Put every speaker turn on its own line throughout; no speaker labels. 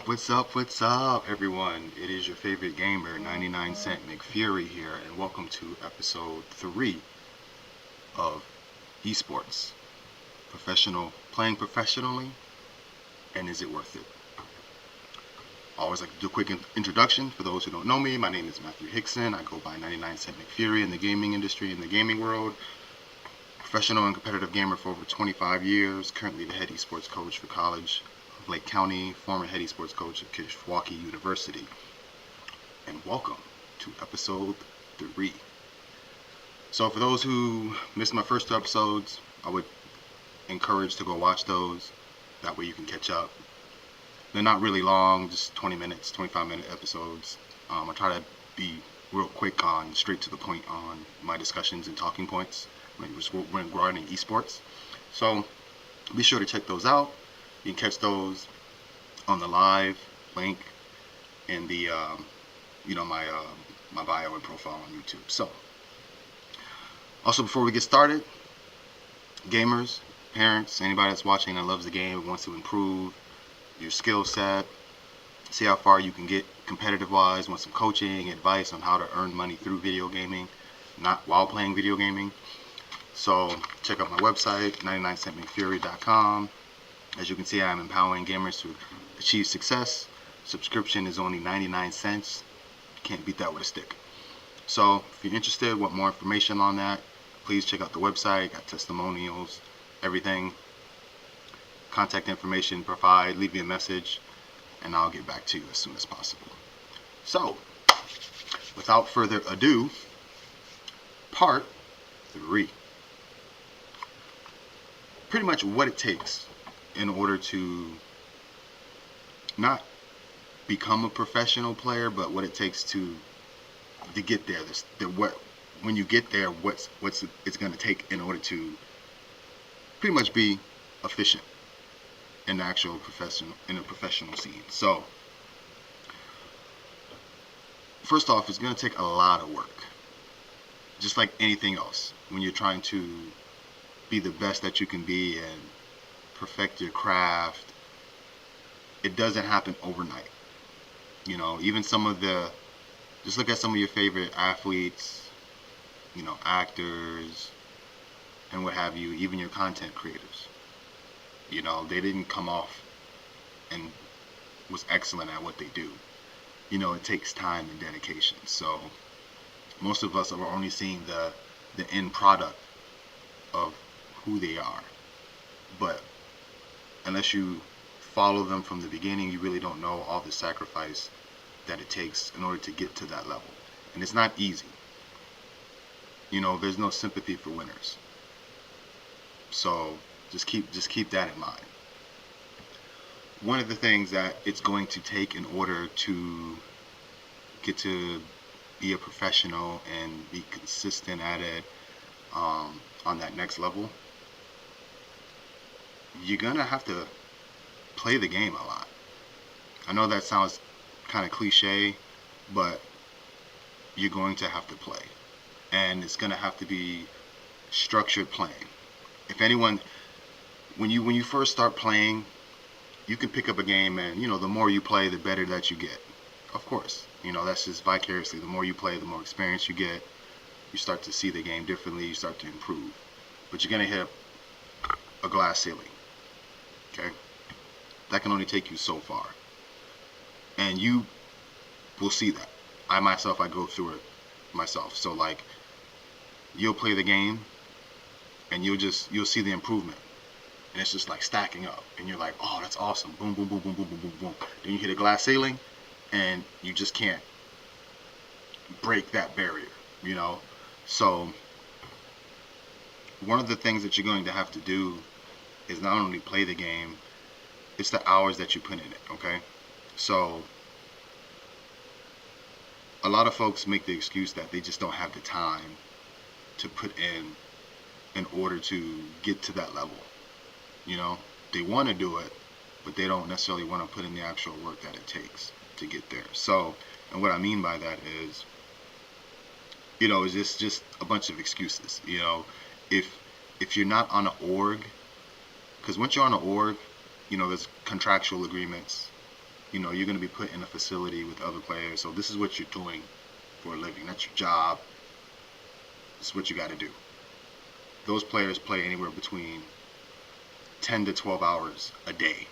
What's up, everyone? It is your favorite gamer, 99 Cent McFury here, and welcome to episode 3 of Esports Playing Professionally, and Is It Worth It? I always like to do a quick introduction for those who don't know me. My name is Matthew Hickson. I go by 99 Cent McFury in the gaming industry, in the gaming world. Professional and competitive gamer for over 25 years, currently the head esports coach for College of Lake County, former head esports coach at Kishwaukee University. And welcome to episode 3. So for those who missed my first 2 episodes, I would encourage to go watch those. That way you can catch up. They're not really long, just 20 minutes, 25-minute episodes. I try to be real quick on, straight to the point on my discussions and talking points when regarding esports. So be sure to check those out. You can catch those on the live link in the my bio and profile on YouTube. So also, before we get started, gamers, parents, anybody that's watching that loves the game and wants to improve your skill set, see how far you can get competitive wise, want some coaching, advice on how to earn money through video gaming, not while playing video gaming. So check out my website, 99centmcfury.com. As you can see, I'm empowering gamers to achieve success. Subscription is only 99 cents. Can't beat that with a stick. So if you're interested, want more information on that, please check out the website. Got testimonials, everything. Contact information, leave me a message, and I'll get back to you as soon as possible. So, without further ado, part 3. Pretty much what it takes in order to not become a professional player, but what it takes to get there. When you get there, what's it's going to take in order to pretty much be efficient in the actual professional scene. So first off, it's going to take a lot of work, just like anything else. When you're trying to be the best that you can be and perfect your craft, it doesn't happen overnight. Even just look at some of your favorite athletes, actors, and what have you, even your content creators. They didn't come off and was excellent at what they do. It takes time and dedication. So most of us are only seeing the end product of who they are. But unless you follow them from the beginning, you really don't know all the sacrifice that it takes in order to get to that level. And it's not easy. There's no sympathy for winners. So just keep that in mind. One of the things that it's going to take in order to get to be a professional and be consistent at it, on that next level, you're gonna have to play the game a lot. I know that sounds kind of cliche, but you're going to have to play, and it's gonna have to be structured playing. If anyone, when you first start playing, you can pick up a game, and the more you play, the better that you get. Of course, that's just vicariously. The more you play, the more experience you get. You start to see the game differently. You start to improve, but you're gonna hit a glass ceiling. Okay, that can only take you so far, and you will see that. I go through it myself. So like, you'll play the game, and you'll see the improvement, and it's just like stacking up, and you're like, oh, that's awesome. Boom, boom, boom, boom, boom, boom, boom, boom. Then you hit a glass ceiling, and you just can't break that barrier. So one of the things that you're going to have to do is not only play the game, it's the hours that you put in it. Okay, so a lot of folks make the excuse that they just don't have the time to put in order to get to that level. They want to do it, but they don't necessarily want to put in the actual work that it takes to get there. So, and what I mean by that is, it's just a bunch of excuses. If you're not on an org, because once you're on an org, there's contractual agreements you're going to be put in a facility with other players. So this is what you're doing for a living. That's your job. It's what you got to do. Those players play anywhere between 10 to 12 hours a day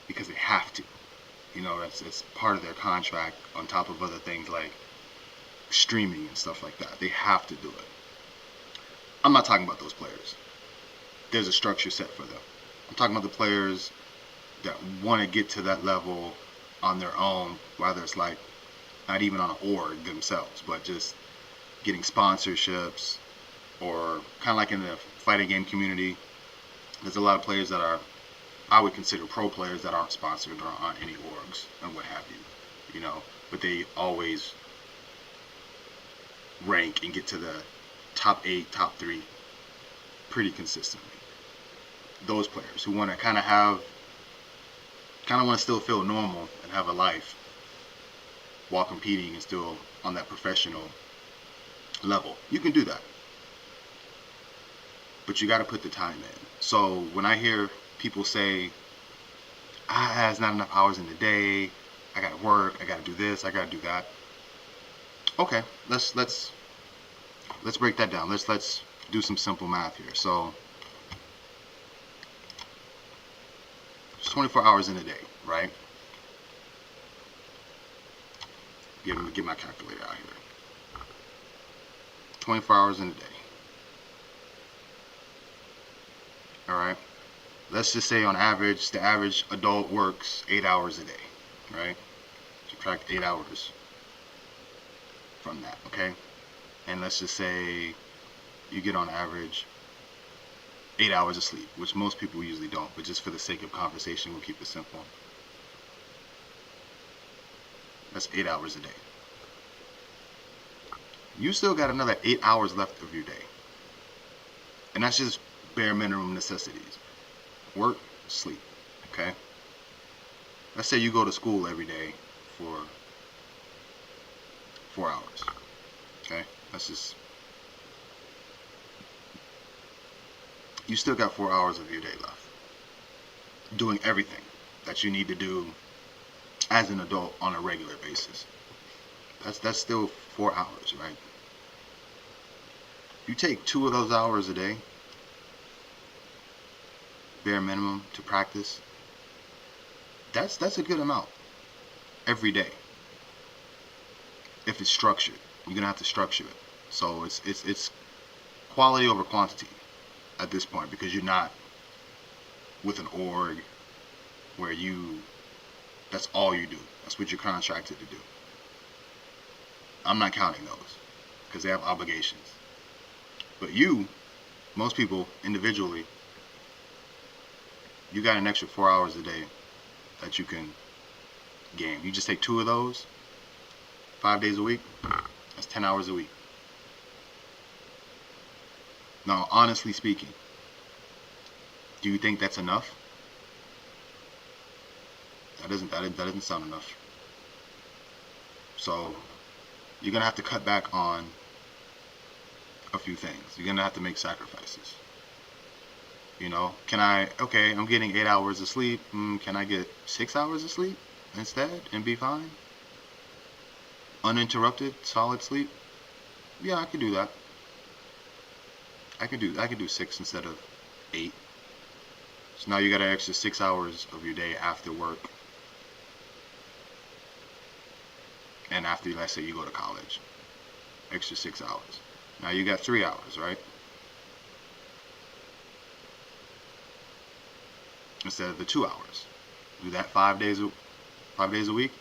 because they have to. It's part of their contract on top of other things like streaming and stuff like that. They have to do it. I'm not talking about those players. There's a structure set for them. I'm talking about the players that want to get to that level on their own, whether it's like not even on an org themselves, but just getting sponsorships, or kind of like in the fighting game community, there's a lot of players that are, I would consider pro players that aren't sponsored or on any orgs and what have you, but they always rank and get to the top 8, top 3 pretty consistently. Those players who want to kind of want to still feel normal and have a life while competing and still on that professional level. You can do that. But you got to put the time in. So when I hear people say, it's not enough hours in the day, I got to work, I got to do this, I got to do that. Okay, let's break that down. Let's do some simple math here. So it's 24 hours in a day, right? Get my calculator out here. 24 hours in a day. All right. Let's just say on average, the average adult works 8 hours a day, right? Subtract 8 hours from that, okay? And let's just say you get on average 8 hours of sleep, which most people usually don't, but just for the sake of conversation, we'll keep it simple. That's 8 hours a day. You still got another 8 hours left of your day. And that's just bare minimum necessities. Work, sleep, okay? Let's say you go to school every day for 4 hours, okay? You still got 4 hours of your day left doing everything that you need to do as an adult on a regular basis. That's still 4 hours, right? You take 2 of those hours a day, bare minimum, to practice. That's a good amount every day. If it's structured, you're gonna have to structure it. So it's quality over quantity at this point, because you're not with an org where that's all you do. That's what you're contracted to do. I'm not counting those because they have obligations. But most people individually, you got an extra 4 hours a day that you can game. You just take 2 of those, 5 days a week, that's 10 hours a week. Now, honestly speaking, do you think that's enough? That doesn't sound enough. So you're gonna have to cut back on a few things. You're gonna have to make sacrifices. I'm getting 8 hours of sleep. Can I get 6 hours of sleep instead and be fine? Uninterrupted, solid sleep? Yeah, I can do that. I can do 6 instead of 8. So now you got an extra 6 hours of your day after work. And after, let's say, you go to college. Extra 6 hours. Now you got 3 hours, right? Instead of the 2 hours. Do that 5 days a week.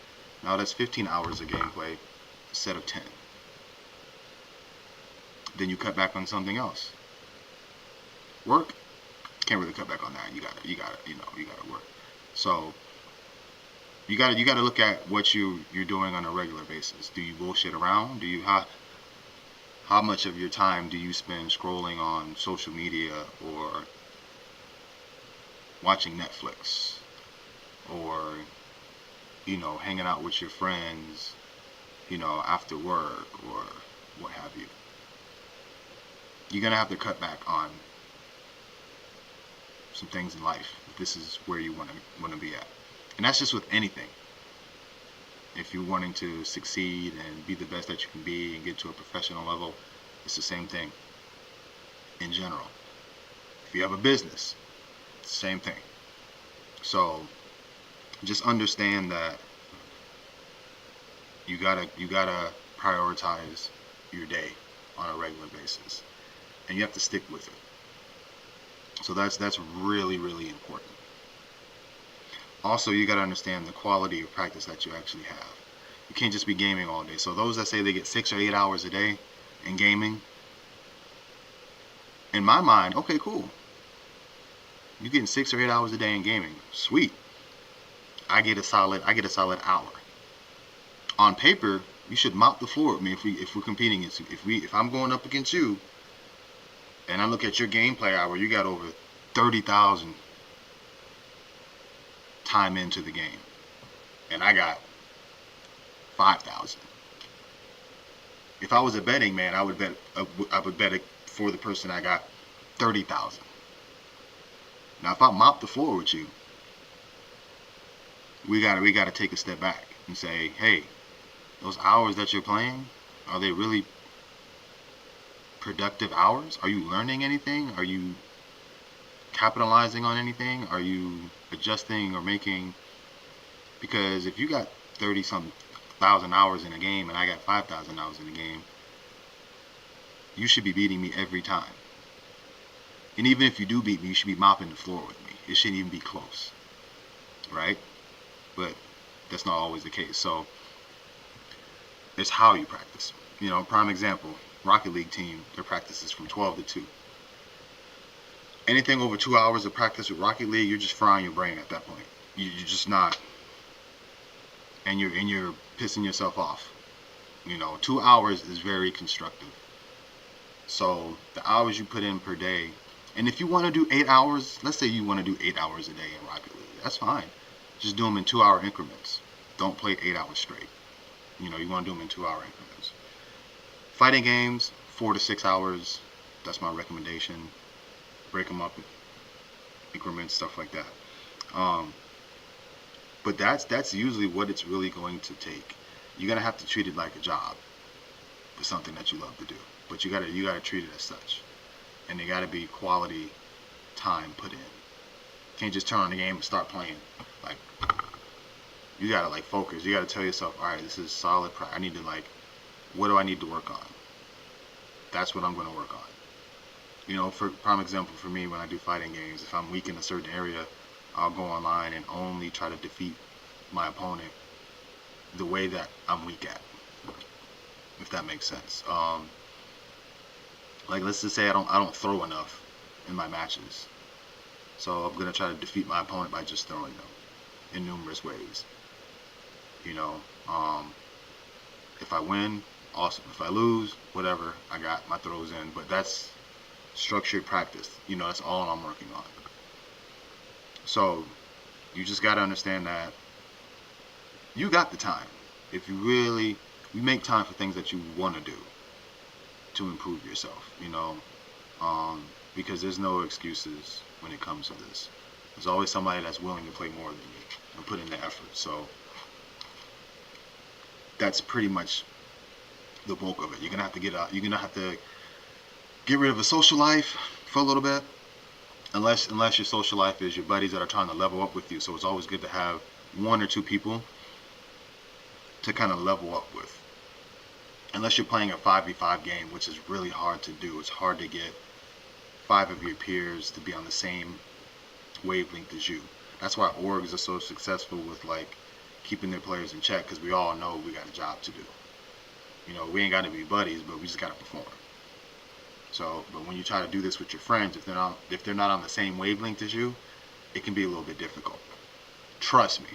Now that's 15 hours of gameplay instead of 10. Then you cut back on something else. Work, can't really cut back on that. You gotta work. So you gotta look at what you're doing on a regular basis. Do you bullshit around? How much of your time do you spend scrolling on social media or watching Netflix or hanging out with your friends after work or what have you? You're gonna have to cut back on some things in life if this is where you want to be at. And that's just with anything. If you're wanting to succeed and be the best that you can be and get to a professional level, it's the same thing in general. If you have a business, it's the same thing. So just understand that you gotta prioritize your day on a regular basis, and you have to stick with it. So that's really, really important. Also, you gotta understand the quality of practice that you actually have. You can't just be gaming all day. So those that say they get 6 or 8 hours a day in gaming, in my mind, okay, cool. You're getting 6 or 8 hours a day in gaming. Sweet. I get a solid hour. On paper, you should mop the floor with me if we're competing against you. If I'm going up against you, and I look at your gameplay hour, you got over 30,000 time into the game, and I got 5,000. If I was a betting man, I would bet it for the person I got 30,000. Now, if I mop the floor with you, we gotta take a step back and say, hey, those hours that you're playing, are they really productive hours? Are you learning anything? Are you capitalizing on anything? Are you adjusting or making? Because if you got 30-some thousand hours in a game and I got 5,000 hours in a game, you should be beating me every time. And even if you do beat me, you should be mopping the floor with me. It shouldn't even be close, right? But that's not always the case. So it's how you practice. You know, prime example, Rocket League team, their practice is from 12 to 2. Anything over 2 hours of practice with Rocket League, you're just frying your brain at that point. You're just not, and you're pissing yourself off. You know, 2 hours is very constructive. So the hours you put in per day, and if you want to do 8 hours, let's say you want to do 8 hours a day in Rocket League, that's fine. Just do them in 2-hour increments. Don't play 8 hours straight. You know, you want to do them in 2-hour increments. Fighting games, 4 to 6 hours. That's my recommendation. Break them up in increments, stuff like that. But that's usually what it's really going to take. You're gonna have to treat it like a job for something that you love to do. But you gotta treat it as such, and they gotta be quality time put in. You can't just turn on the game and start playing. Like, you gotta like focus. You gotta tell yourself, all right, this is solid. I need to what do I need to work on? That's what I'm gonna work on. You know, for prime example, for me, when I do fighting games, if I'm weak in a certain area, I'll go online and only try to defeat my opponent the way that I'm weak at, if that makes sense. Like, let's just say I don't throw enough in my matches, so I'm gonna try to defeat my opponent by just throwing them in numerous ways. You know, if I win, awesome. If I lose, whatever, I got my throws in. But that's structured practice. You know, that's all I'm working on. So you just got to understand that you got the time. If you make time for things that you want to do to improve yourself, you know, because there's no excuses when it comes to this. There's always somebody that's willing to play more than you and put in the effort. So that's pretty much the bulk of it. You're gonna have to get out. You're gonna have to get rid of a social life for a little bit, unless your social life is your buddies that are trying to level up with you. So it's always good to have 1 or 2 people to kind of level up with. Unless you're playing a 5v5 game, which is really hard to do. It's hard to get 5 of your peers to be on the same wavelength as you. That's why orgs are so successful with keeping their players in check, because we all know we got a job to do. You know, we ain't got to be buddies, but we just got to perform. So, but when you try to do this with your friends, if they're not on the same wavelength as you, it can be a little bit difficult. Trust me.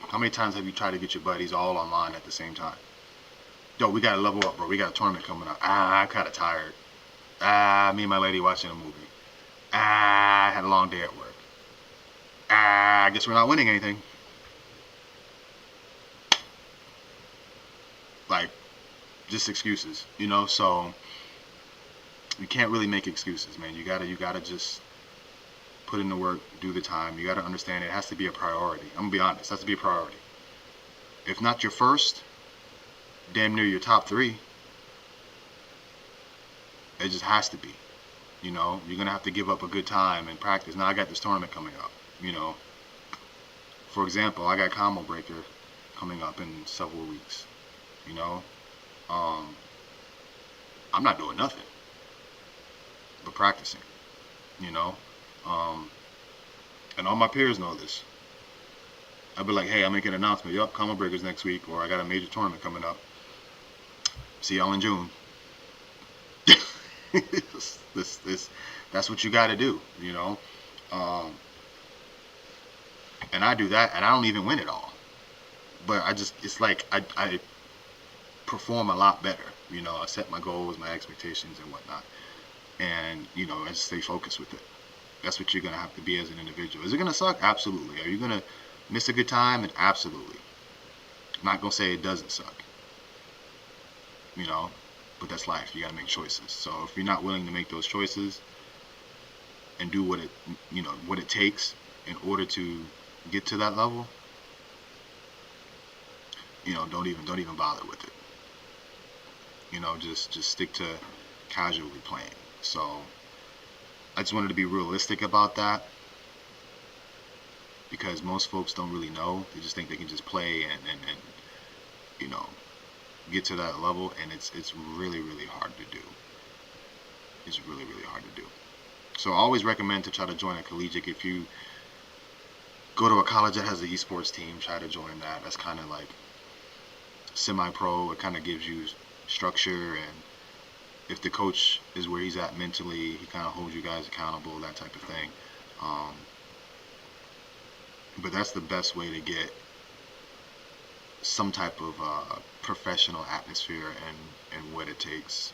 How many times have you tried to get your buddies all online at the same time? Yo, we gotta level up, bro. We got a tournament coming up. I'm kind of tired. Me and my lady watching a movie. I had a long day at work. I guess we're not winning anything. Just excuses, you know. So you can't really make excuses, man. You gotta just put in the work, do the time. You gotta understand it has to be a priority. I'm gonna be honest, it has to be a priority. if not your first, damn near your top 3. It just has to be. You know, you're going to have to give up a good time and practice. Now I got this tournament coming up, you know. For example, I got Combo Breaker coming up in several weeks, you know. I'm not doing nothing but practicing, you know. And all my peers know this. I'll be like, hey, I'll make an announcement. Yup, Combo Breaker's next week, or I got a major tournament coming up. See y'all in June. That's what you got to do, you know. And I do that, and I don't even win it all. But it's like I perform a lot better, you know. I set my goals, my expectations, and whatnot, and you know, I just stay focused with it. That's what you're gonna have to be as an individual. Is it gonna suck? Absolutely. Are you gonna miss a good time? And absolutely. I'm not gonna say it doesn't suck, you know. But that's life. You gotta make choices. So if you're not willing to make those choices and do what it takes in order to get to that level, you know, don't even bother with it. You know, just stick to casually playing. So I just wanted to be realistic about that, because most folks don't really know. They just think they can just play and you know, get to that level, and it's really, really hard to do. It's really, really hard to do. So I always recommend to try to join a collegiate. If you go to a college that has an esports team, try to join that. That's kind of like semi-pro. It kind of gives you structure, and if the coach is where he's at mentally, he kind of holds you guys accountable, that type of thing. But that's the best way to get some type of professional atmosphere and what it takes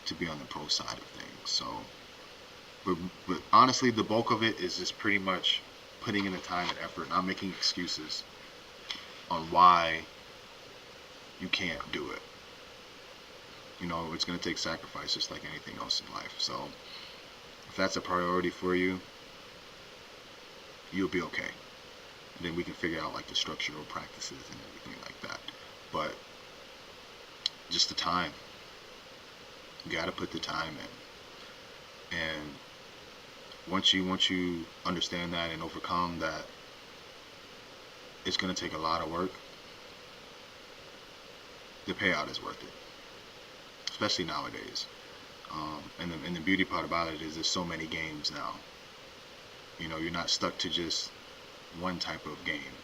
to be on the pro side of things. So, but honestly, the bulk of it is just pretty much putting in the time and effort, not making excuses on why you can't do it. You know, it's going to take sacrifice just like anything else in life. So if that's a priority for you, you'll be okay. And then we can figure out like the structural practices and everything like that. But just the time. You got to put the time in. And once you understand that and overcome that, it's going to take a lot of work. The payout is worth it, especially nowadays. And the beauty part about it is there's so many games now. You know, you're not stuck to just one type of game.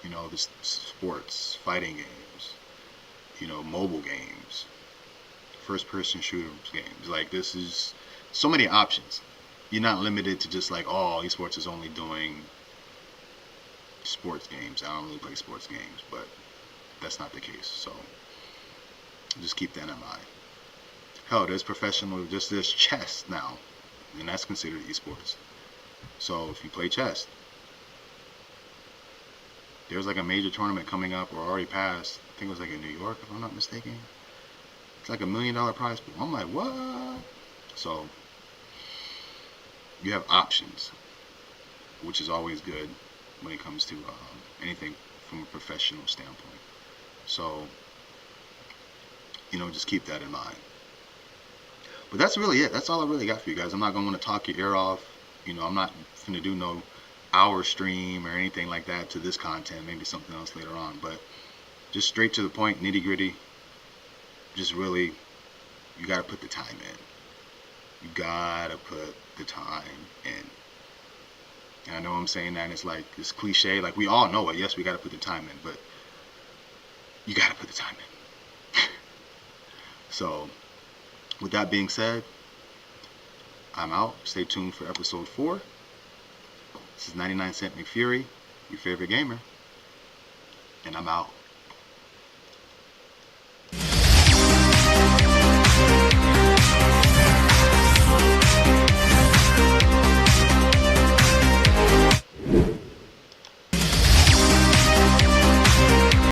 You know, the sports, fighting games, you know, mobile games, first-person shooter games. Like, this is so many options. You're not limited to just like, oh, esports is only doing sports games. I don't really play sports games, but that's not the case. So just keep that in mind. Hell, there's there's chess now, and that's considered esports. So if you play chess, there's like a major tournament coming up or already passed. I think it was like in New York, if I'm not mistaken. It's like $1 million prize pool. I'm like, what? So you have options, which is always good when it comes to anything from a professional standpoint. So, you know, just keep that in mind. But that's really it. That's all I really got for you guys. I'm not going to want to talk your ear off. You know, I'm not going to do no hour stream or anything like that to this content. Maybe something else later on. But just straight to the point, nitty gritty. Just really, you got to put the time in. You got to put the time in. And I know I'm saying that, and it's like, it's cliche. Like, we all know it. Yes, we got to put the time in. But you got to put the time in. So, with that being said, I'm out. Stay tuned for episode 4. This is 99 Cent McFury, your favorite gamer. And I'm out.